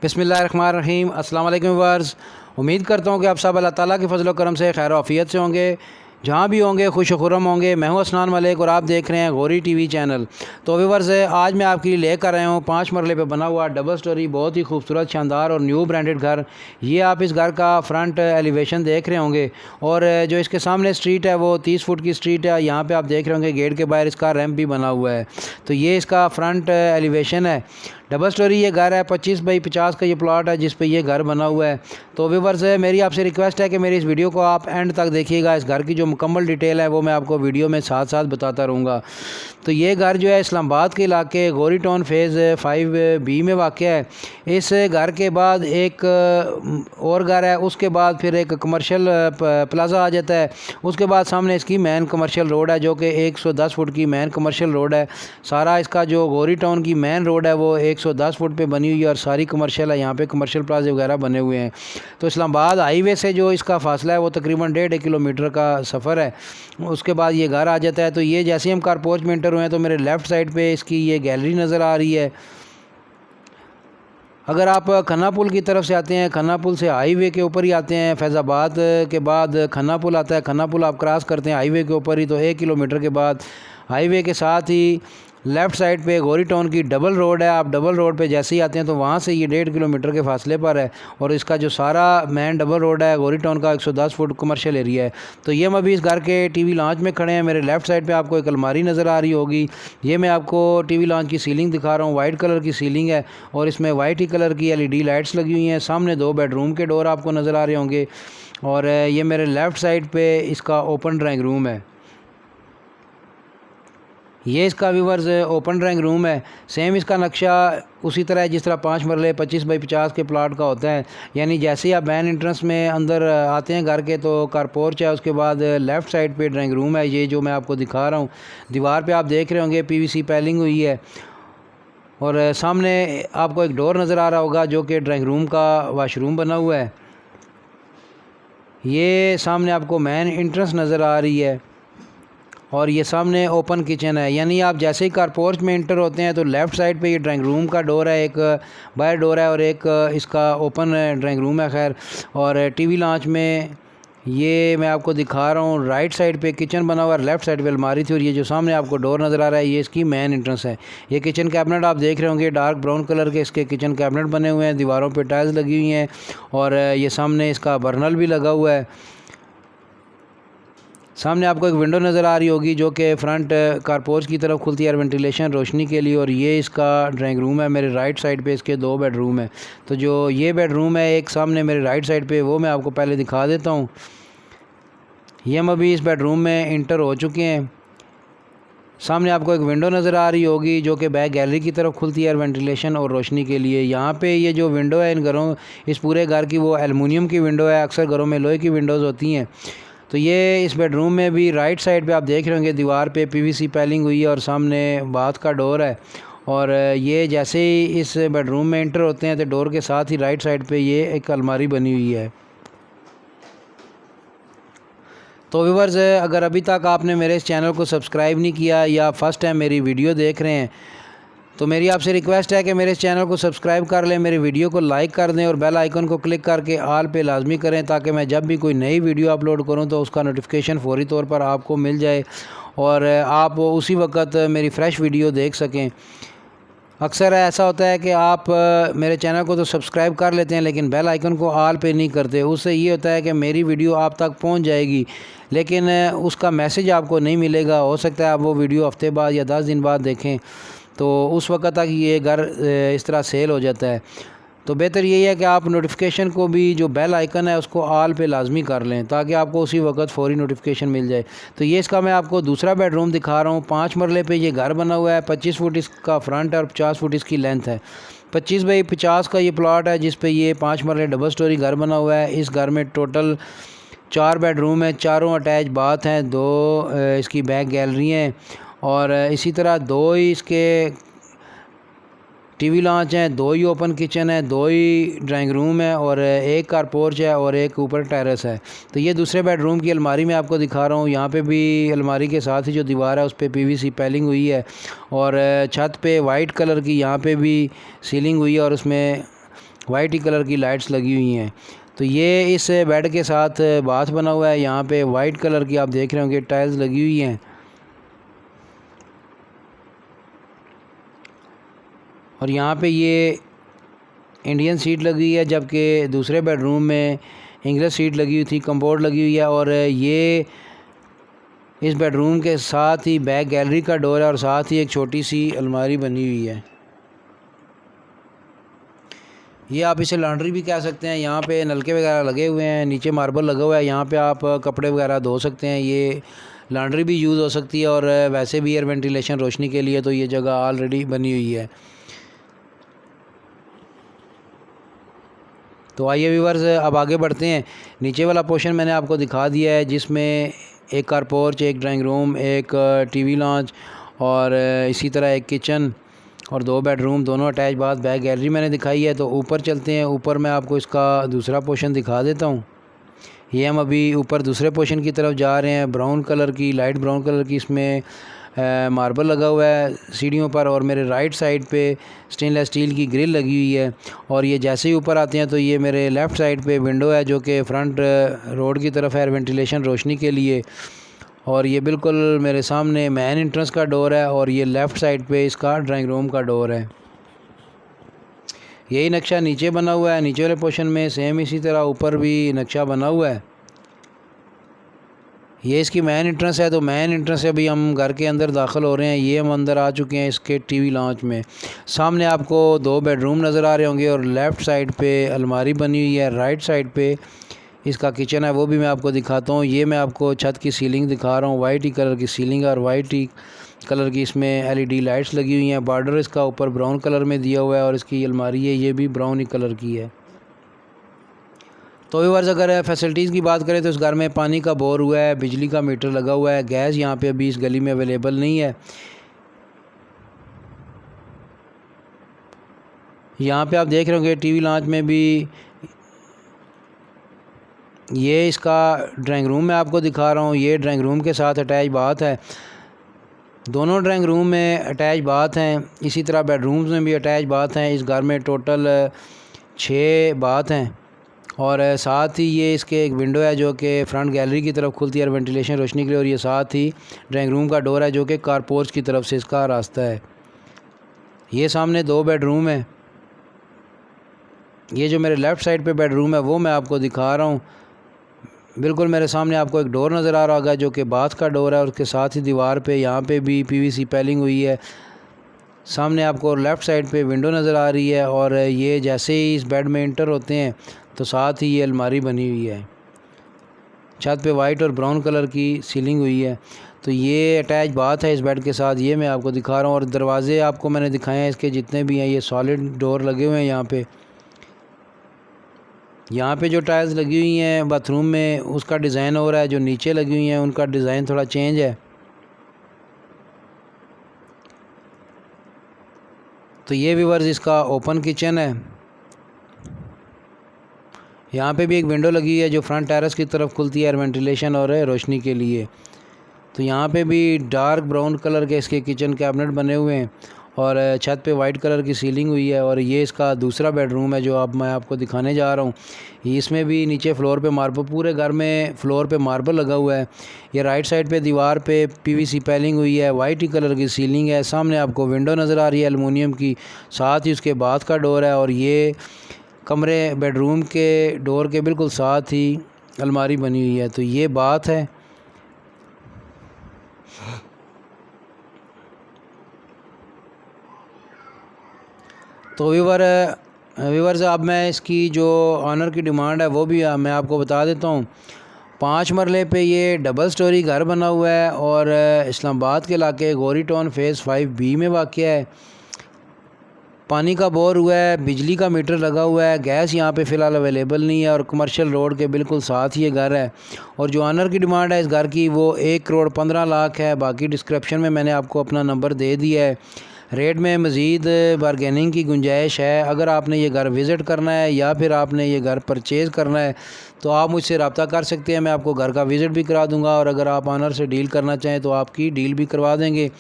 बिस्मिल्लाहिर्रहमानिर्रहीम। अस्सलाम वालेकुम व्यूअर्स। उम्मीद करता हूँ कि आप सब अल्लाह ताला के फजल करम से खैर आफियत से होंगे, जहाँ भी होंगे खुश खुरम होंगे। मैं हूँ असनान मलिक और आप देख रहे हैं गौरी टीवी चैनल। तो व्यूअर्स, आज मैं आपके लिए लेकर आया हूँ 5 मरले पे बना हुआ डबल स्टोरी बहुत ही खूबसूरत, शानदार और न्यू ब्रांडेड घर। ये आप इस घर का फ्रंट एलिवेशन देख रहे होंगे और जो इसके सामने स्ट्रीट है वो 30 फुट की स्ट्रीट है। यहाँ पे आप देख रहे होंगे गेट के बाहर इसका रैंप भी बना हुआ है। तो ये इसका फ्रंट एलिवेशन है। डबल स्टोरी ये घर है, 25 बाई 50 का ये प्लॉट है जिस पे ये घर बना हुआ है। तो व्यूअर्स, मेरी आपसे रिक्वेस्ट है कि मेरी इस वीडियो को आप एंड तक देखिएगा। इस घर की जो मुकम्मल डिटेल है वो मैं आपको वीडियो में साथ साथ बताता रहूँगा। तो ये घर जो है इस्लामाबाद के इलाके गौरी टाउन फेज़ 5B में वाक़या है। इस घर के बाद एक और घर है, उसके बाद फिर एक कमर्शियल प्लाज़ा आ जाता है। उसके बाद सामने इसकी मेन कमर्शियल रोड है जो कि 110 फुट की मेन कमर्शियल रोड है। सारा इसका जो गौरी टाउन की मेन रोड है वो 110 फुट पे बनी हुई है और सारी कमर्शियल है। यहाँ पे कमर्शियल प्लाजे वगैरह बने हुए हैं। तो इस्लामाबाद हाईवे से जो इसका फासला है वो तकरीबन 1.5 किलोमीटर का सफ़र है। उसके बाद ये घर आ जाता है। तो ये जैसे हम कारपोर्च में एंटर हुए हैं तो मेरे लेफ़्ट साइड पे इसकी ये गैलरी नज़र आ रही है। अगर आप खन्ना पुल की तरफ से आते हैं, खन्ना पुल से हाईवे के ऊपर ही आते हैं, फैज़ाबाद के बाद खन्ना पुल आता है। खन्ना पुल आप क्रॉस करते हैं हाईवे के ऊपर ही, तो 1 किलोमीटर के बाद हाईवे के साथ ही लेफ़्ट साइड पे गौरी टाउन की डबल रोड है। आप डबल रोड पे जैसे ही आते हैं तो वहाँ से ये 1.5 किलोमीटर के फासले पर है और इसका जो सारा मेन डबल रोड है गौरी टाउन का 110 फुट कमर्शियल एरिया है। तो ये हम अभी इस घर के टीवी लॉन्च में खड़े हैं। मेरे लेफ़्ट साइड पे आपको एक अलमारी नज़र आ रही होगी। ये मैं आपको टीवी लॉन्च की सीलिंग दिखा रहा हूँ। वाइट कलर की सीलिंग है और इसमें वाइट ही कलर की LED लाइट्स लगी हुई हैं। सामने 2 बेडरूम के डोर आपको नज़र आ रहे होंगे और ये मेरे लेफ़्ट साइड पर इसका ओपन ड्राइंग रूम है। ये इसका व्यूअर्स ओपन ड्राइंग रूम है। सेम इसका नक्शा उसी तरह है जिस तरह 5 मरले 25 बाई 50 के प्लाट का होता है। यानी जैसे ही आप मेन एंट्रेंस में अंदर आते हैं घर के तो कारपोर्च है, उसके बाद लेफ़्ट साइड पे ड्राइंग रूम है। ये जो मैं आपको दिखा रहा हूँ, दीवार पे आप देख रहे होंगे PVC पैलिंग हुई है और सामने आपको एक डोर नज़र आ रहा होगा जो कि ड्राइंग रूम का वाशरूम बना हुआ है। ये सामने आपको मेन एंट्रेंस नज़र आ रही है और ये सामने ओपन किचन है। यानी आप जैसे ही कारपोर्च में इंटर होते हैं तो लेफ़्ट साइड पे ये ड्राइंग रूम का डोर है, एक बाहर डोर है और एक इसका ओपन ड्राइंग रूम है। खैर, और टीवी लॉन्च में ये मैं आपको दिखा रहा हूँ। राइट साइड पे किचन बना हुआ है, लेफ़्ट साइड पे अलमारी थी और ये जो सामने आपको डोर नज़र आ रहा है ये इसकी मेन एंट्रेंस है। ये किचन कैबिनेट आप देख रहे होंगे, डार्क ब्राउन कलर के इसके किचन कैबिनेट बने हुए हैं। दीवारों पर टाइल्स लगी हुई हैं और ये सामने इसका बर्नल भी लगा हुआ है। सामने आपको एक विंडो नज़र आ रही होगी जो कि फ्रंट कारपोर्च की तरफ खुलती है वेंटिलेशन रोशनी के लिए। और ये इसका ड्राइंग रूम है। मेरे राइट साइड पे इसके 2 बेडरूम है। तो जो ये बेडरूम है एक सामने मेरे राइट साइड पे, वो मैं आपको पहले दिखा देता हूँ। ये हम अभी इस बेडरूम में इंटर हो चुके हैं। सामने आपको एक विंडो नज़र आ रही होगी जो कि बैक गैलरी की तरफ खुलती है वेंटिलेशन और रोशनी के लिए। यहाँ पे ये जो विंडो है इन घरों, इस पूरे घर की, वो एलुमिनियम की विंडो है। अक्सर घरों में लोहे की विंडोज़ होती हैं। तो ये इस बेडरूम में भी राइट साइड पे आप देख रहे होंगे दीवार पे PVC पैलिंग हुई है और सामने बाथ का डोर है। और ये जैसे ही इस बेडरूम में एंटर होते हैं तो डोर के साथ ही राइट साइड पे ये एक अलमारी बनी हुई है। तो व्यूअर्स, अगर अभी तक आपने मेरे इस चैनल को सब्सक्राइब नहीं किया या फर्स्ट टाइम मेरी वीडियो देख रहे हैं तो मेरी आपसे रिक्वेस्ट है कि मेरे इस चैनल को सब्सक्राइब कर लें, मेरी वीडियो को लाइक कर दें और बेल आइकन को क्लिक करके ऑल पे लाजमी करें ताकि मैं जब भी कोई नई वीडियो अपलोड करूं तो उसका नोटिफिकेशन फौरी तौर पर आपको मिल जाए और आप उसी वक्त मेरी फ़्रेश वीडियो देख सकें। अक्सर ऐसा होता है कि आप मेरे चैनल को तो सब्सक्राइब कर लेते हैं लेकिन बेल आइकन को ऑल पे नहीं करते। उससे ये होता है कि मेरी वीडियो आप तक पहुंच जाएगी लेकिन उसका मैसेज आपको नहीं मिलेगा। हो सकता है आप वो वीडियो हफ्ते बाद या 10 दिन बाद देखें तो उस वक्त तक ये घर इस तरह सेल हो जाता है। तो बेहतर यही है कि आप नोटिफिकेशन को भी, जो बेल आइकन है उसको ऑल पे लाजमी कर लें ताकि आपको उसी वक्त फ़ौरी नोटिफिकेशन मिल जाए। तो ये इसका मैं आपको दूसरा बेडरूम दिखा रहा हूँ। 5 मरले पे ये घर बना हुआ है। 25 फुट इसका फ्रंट है और 50 फुट इसकी लेंथ है। 25 बाई 50 का ये प्लॉट है जिस पे ये 5 मरले डबल स्टोरी घर बना हुआ है। इस घर में टोटल 4 बेडरूम है, चारों अटैच बाथ हैं, 2 इसकी बैक गैलरी हैं और इसी तरह 2 ही इसके टीवी लॉन्च हैं, 2 ही ओपन किचन है, 2 ही ड्राइंग रूम है और एक कारपोर्च है और एक ऊपर टेरेस है। तो ये दूसरे बेडरूम की अलमारी मैं आपको दिखा रहा हूँ। यहाँ पे भी अलमारी के साथ ही जो दीवार है उस पर PVC पैलिंग हुई है और छत पे वाइट कलर की यहाँ पे भी सीलिंग हुई है और उसमें वाइट ही कलर की लाइट्स लगी हुई हैं। तो ये इस बेड के साथ बाथ बना हुआ है। यहाँ पे वाइट कलर की आप देख रहे होंगे टाइल्स लगी हुई हैं। और यहाँ पे ये इंडियन सीट लगी हुई है, जबकि दूसरे बेडरूम में इंग्लिश सीट लगी हुई थी, कंपोर्ट लगी हुई है। और ये इस बेडरूम के साथ ही बैक गैलरी का डोर है और साथ ही एक छोटी सी अलमारी बनी हुई है। ये आप इसे लॉन्ड्री भी कह सकते हैं। यहाँ पे नलके वगैरह लगे हुए हैं, नीचे मार्बल लगा हुआ है, यहाँ पे आप कपड़े वगैरह धो सकते हैं। ये लॉन्ड्री भी यूज़ हो सकती है और वैसे भी एयर वेंटिलेशन रोशनी के लिए तो ये जगह ऑलरेडी बनी हुई है। तो आइए व्यूअर्स अब आगे बढ़ते हैं। नीचे वाला पोर्शन मैंने आपको दिखा दिया है, जिसमें एक कार पोर्च, एक ड्राइंग रूम, एक टीवी लॉन्च और इसी तरह एक किचन और 2 बेडरूम, दोनों अटैच बाथ, बैक गैलरी मैंने दिखाई है। तो ऊपर चलते हैं। ऊपर मैं आपको इसका दूसरा पोर्शन दिखा देता हूँ। ये हम अभी ऊपर दूसरे पोर्शन की तरफ जा रहे हैं। ब्राउन कलर की, लाइट ब्राउन कलर की इसमें मार्बल लगा हुआ है सीढ़ियों पर और मेरे राइट साइड पे स्टेनलेस स्टील की ग्रिल लगी हुई है। और ये जैसे ही ऊपर आते हैं तो ये मेरे लेफ़्ट साइड पे विंडो है, जो कि फ्रंट रोड की तरफ है वेंटिलेशन रोशनी के लिए। और ये बिल्कुल मेरे सामने मेन एंट्रेंस का डोर है और ये लेफ़्ट साइड पे इसका ड्राइंग रूम का डोर है। यही नक्शा नीचे बना हुआ है। नीचे वाले पोर्शन में सेम इसी तरह ऊपर भी नक्शा बना हुआ है। ये इसकी मेन एंट्रेंस है। तो मेन एंट्रेंस से अभी हम घर के अंदर दाखिल हो रहे हैं। ये हम अंदर आ चुके हैं इसके टीवी लॉन्च में। सामने आपको 2 बेडरूम नज़र आ रहे होंगे और लेफ़्ट साइड पे अलमारी बनी हुई है। राइट साइड पे इसका किचन है, वो भी मैं आपको दिखाता हूँ। ये मैं आपको छत की सीलिंग दिखा रहा हूँ। वाइट ही कलर की सीलिंग है और वाइट ही कलर की इसमें LED लाइट्स लगी हुई हैं। बॉर्डर इसका ऊपर ब्राउन कलर में दिया हुआ है और इसकी अलमारी है ये भी ब्राउन ही कलर की है। तो व्यूअर्स अगर फैसिलिटीज़ की बात करें तो इस घर में पानी का बोर हुआ है, बिजली का मीटर लगा हुआ है। गैस यहाँ पे अभी इस गली में अवेलेबल नहीं है। यहाँ पे आप देख रहे होंगे टीवी लॉन्च में भी ये इसका ड्राइंग रूम मैं आपको दिखा रहा हूँ। ये ड्राइंग रूम के साथ अटैच बाथ है। दोनों ड्राइंग रूम में अटैच बाथ हैं। इसी तरह बेडरूम्स में भी अटैच बाथ हैं। इस घर में टोटल 6 बाथ हैं और साथ ही ये इसके एक विंडो है जो कि फ्रंट गैलरी की तरफ खुलती है और वेंटिलेशन रोशनी के लिए। और ये साथ ही ड्राइंग रूम का डोर है जो कि कार पोर्च की तरफ से इसका रास्ता है। ये सामने 2 बेडरूम है। ये जो मेरे लेफ़्ट साइड पे बेडरूम है वो मैं आपको दिखा रहा हूँ। बिल्कुल मेरे सामने आपको एक डोर नज़र आ रहा होगा जो कि बाथ का डोर है और उसके साथ ही दीवार पे यहाँ पे भी PVC पैलिंग हुई है। सामने आपको लेफ़्ट साइड पे विंडो नज़र आ रही है और ये जैसे ही इस बेड में इंटर होते हैं तो साथ ही ये अलमारी बनी हुई है। छत पे वाइट और ब्राउन कलर की सीलिंग हुई है। तो ये अटैच बाथ है इस बेड के साथ, ये मैं आपको दिखा रहा हूँ। और दरवाज़े आपको मैंने दिखाए हैं इसके जितने भी हैं, ये सॉलिड डोर लगे हुए हैं। यहाँ पे जो टाइल्स लगी हुई हैं बाथरूम में उसका डिज़ाइन हो रहा है, जो नीचे लगी हुई हैं उनका डिज़ाइन थोड़ा चेंज है। तो ये व्यूअर्स इसका ओपन किचन है। यहाँ पे भी एक विंडो लगी है जो फ्रंट टेरेस की तरफ खुलती है एयर वेंटिलेशन और रोशनी के लिए। तो यहाँ पे भी डार्क ब्राउन कलर के इसके किचन कैबिनेट बने हुए हैं और छत पे वाइट कलर की सीलिंग हुई है। और ये इसका दूसरा बेडरूम है जो अब मैं आपको दिखाने जा रहा हूँ। इसमें भी नीचे फ्लोर पे मार्बल, पूरे घर में फ्लोर पे मार्बल लगा हुआ है। ये राइट साइड पे दीवार पे PVC पैलिंग हुई है, वाइट ही कलर की सीलिंग है। सामने आपको विंडो नज़र आ रही है एलुमिनियम की, साथ ही उसके बाथ का डोर है। और ये कमरे बेडरूम के डोर के बिल्कुल साथ ही अलमारी बनी हुई है। तो ये बात है। तो व्यूअर्स अब मैं इसकी जो ऑनर की डिमांड है वो भी मैं आपको बता देता हूँ। 5 मरले पे ये डबल स्टोरी घर बना हुआ है और इस्लामाबाद के इलाके गौरी टाउन फेज़ 5B में वाक़या है। पानी का बोर हुआ है, बिजली का मीटर लगा हुआ है, गैस यहाँ पे फ़िलहाल अवेलेबल नहीं है और कमर्शियल रोड के बिल्कुल साथ ही ये घर है। और जो ऑनर की डिमांड है इस घर की वो 1,15,00,000 है। बाकी डिस्क्रिप्शन में मैंने आपको अपना नंबर दे दिया है। रेट में मज़ीद बारगेनिंग की गुंजाइश है। अगर आपने ये घर विज़िट करना है या फिर आपने ये घर परचेज़ करना है तो आप मुझसे रब्ता कर सकते हैं। मैं आपको घर का विज़िट भी करा दूंगा और अगर आप ऑनर से डील करना चाहें तो आपकी डील भी करवा देंगे,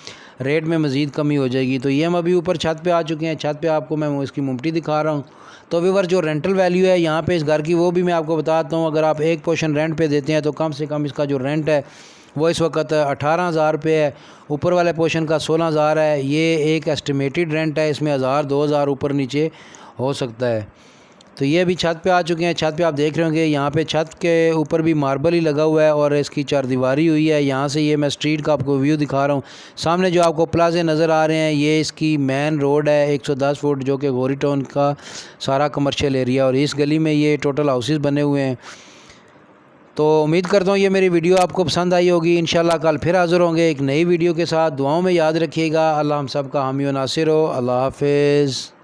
रेट में मज़ीद कमी हो जाएगी। तो ये हम अभी ऊपर छत पे आ चुके हैं। छत पे आपको मैं इसकी मुमटी दिखा रहा हूँ तो व्यूअर जो रेंटल वैल्यू है यहाँ पे इस घर की वो भी मैं आपको बताता हूँ। अगर आप एक पोर्शन रेंट पे देते हैं तो कम से कम इसका जो रेंट है वो इस वक्त 18,000 रुपये है। ऊपर वाले पोर्शन का 16,000 है। ये एक एस्टिमेटेड रेंट है, इसमें 1,000-2,000 ऊपर नीचे हो सकता है। तो ये भी छत पे आ चुके हैं। छत पे आप देख रहे होंगे यहाँ पे छत के ऊपर भी मार्बल ही लगा हुआ है और इसकी चारदीवारी हुई है। यहाँ से ये मैं स्ट्रीट का आपको व्यू दिखा रहा हूँ। सामने जो आपको प्लाजे नज़र आ रहे हैं ये इसकी मेन रोड है 110 फुट, जो कि गौरी टाउन का सारा कमर्शियल एरिया, और इस गली में ये टोटल हाउसेस बने हुए हैं। तो उम्मीद करता हूँ ये मेरी वीडियो आपको पसंद आई होगी। इंशाल्लाह कल फिर हाज़िर होंगे एक नई वीडियो के साथ। दुआओं में याद रखिएगा। अल्लाह हम सब का हामी व नासिर हो। अल्लाह हाफिज़।